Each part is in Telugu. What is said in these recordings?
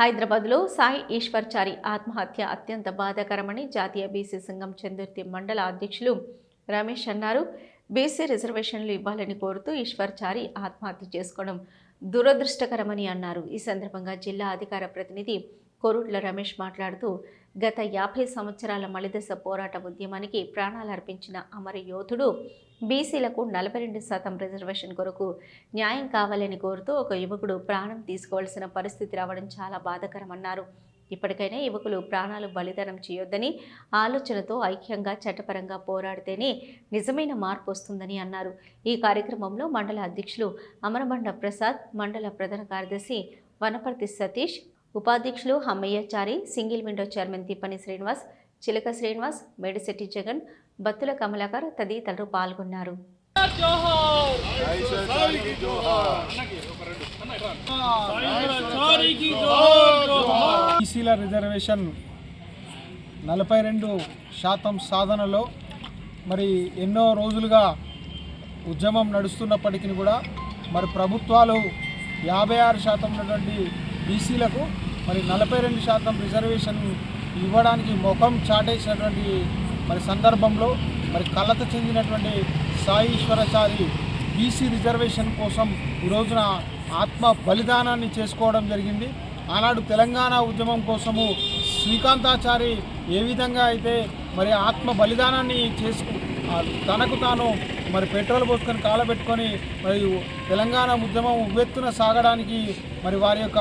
హైదరాబాద్లో సాయి ఈశ్వర్చారి ఆత్మహత్య అత్యంత బాధాకరమని జాతీయ బీసీ సంఘం చందుర్తి మండల అధ్యక్షులు రమేష్ అన్నారు. బీసీ రిజర్వేషన్లు ఇవ్వాలని కోరుతూ ఈశ్వర్చారి ఆత్మహత్య చేసుకోవడం దురదృష్టకరమని అన్నారు. ఈ సందర్భంగా జిల్లా అధికార ప్రతినిధి కొరుట్ల రమేష్ మాట్లాడుతూ గత 50 సంవత్సరాల మలిదశ పోరాట ఉద్యమానికి ప్రాణాలర్పించిన అమర యోధుడు బీసీలకు 42% రిజర్వేషన్ కొరకు న్యాయం కావాలని కోరుతూ ఒక యువకుడు ప్రాణం తీసుకోవాల్సిన పరిస్థితి రావడం చాలా బాధాకరమన్నారు. ఇప్పటికైనా యువకులు ప్రాణాలు బలిదానం చేయొద్దని, ఆలోచనతో ఐక్యంగా చట్టపరంగా పోరాడితేనే నిజమైన మార్పు వస్తుందని అన్నారు. ఈ కార్యక్రమంలో మండల అధ్యక్షులు అమరబండ ప్రసాద్, మండల ప్రధాన కార్యదర్శి వనపర్తి సతీష్, ఉపాధ్యక్షులు హమ్మయ్యచారి, సింగిల్ విండో చైర్మన్ తిప్పని శ్రీనివాస్, చిలక శ్రీనివాస్, మేడిశెట్టి జగన్, బత్తుల కమలాకర్ తదితరులు పాల్గొన్నారు. బీసీల రిజర్వేషన్ 42% సాధనలో మరి ఎన్నో రోజులుగా ఉద్యమం నడుస్తున్నప్పటికీ కూడా మరి ప్రభుత్వాలు 56% ఉన్నటువంటి బీసీలకు మరి 42% రిజర్వేషన్ ఇవ్వడానికి ముఖం చాటేసినటువంటి మరి సందర్భంలో మరి కలత చెందినటువంటి సాయి ఈశ్వరాచారి బీసీ రిజర్వేషన్ కోసం ఈ రోజున ఆత్మ బలిదానాన్ని చేసుకోవడం జరిగింది. ఆనాడు తెలంగాణ ఉద్యమం కోసము శ్రీకాంతాచారి ఏ విధంగా అయితే మరి ఆత్మ బలిదానాన్ని తనకు తాను మరి పెట్రోల్ పోసుకొని కాలబెట్టుకొని మరి తెలంగాణ ఉద్యమం ఉవ్వెత్తున సాగడానికి మరి వారి యొక్క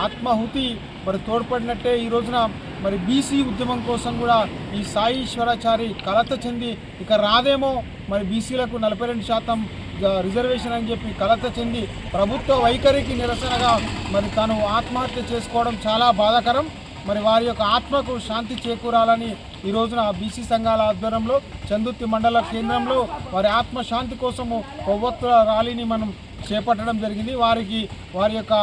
ఆత్మాహుతి మరి తోడ్పడినట్టే ఈ రోజున మరి బీసీ ఉద్యమం కోసం కూడా ఈ సాయి ఈశ్వరాచారి కలత చెంది ఇక రాదేమో మరి బీసీలకు 42% రిజర్వేషన్ అని చెప్పి కలత చెంది ప్రభుత్వ వైఖరికి నిరసనగా మరి తాను ఆత్మహత్య చేసుకోవడం చాలా బాధాకరం. మరి వారి యొక్క ఆత్మకు శాంతి చేకూరాలని ఈ రోజున బీసీ సంఘాల ఆధ్వర్యంలో చందుర్తి మండల కేంద్రంలో వారి ఆత్మశాంతి కోసము కొవ్వొత్తుల ర్యాలీని మనం చేపట్టడం జరిగింది. వారి యొక్క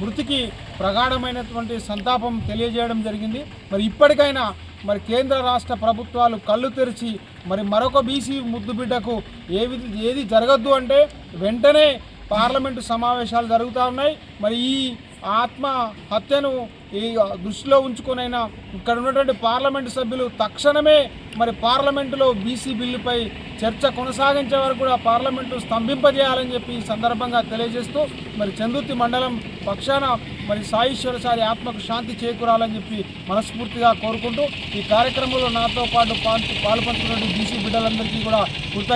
మృతికి ప్రగాఢమైనటువంటి సంతాపం తెలియజేయడం జరిగింది. మరి ఇప్పటికైనా మరి కేంద్ర రాష్ట్ర ప్రభుత్వాలు కళ్ళు తెరిచి మరి మరొక బీసీ ముద్దుబిడ్డకు ఏది జరగద్దు అంటే వెంటనే పార్లమెంటు సమావేశాలు జరుగుతూ ఉన్నాయి. మరి ఈ ఆత్మహత్యను ఈ దృష్టిలో ఉంచుకొనైనా ఇక్కడ ఉన్నటువంటి పార్లమెంటు సభ్యులు తక్షణమే మరి పార్లమెంటులో బీసీ బిల్లుపై చర్చ కొనసాగించే వరకు కూడా పార్లమెంటు స్తంభింపజేయాలని చెప్పి ఈ సందర్భంగా తెలియజేస్తూ మరి చందుర్తి మండలం పక్షాన మరి సాయి ఈశ్వరాచారి ఆత్మకు శాంతి చేకూరాలని చెప్పి మనస్ఫూర్తిగా కోరుకుంటూ ఈ కార్యక్రమంలో నాతో పాటు పాల్పంచుకున్న బీసీ బిడ్డలందరికీ కూడా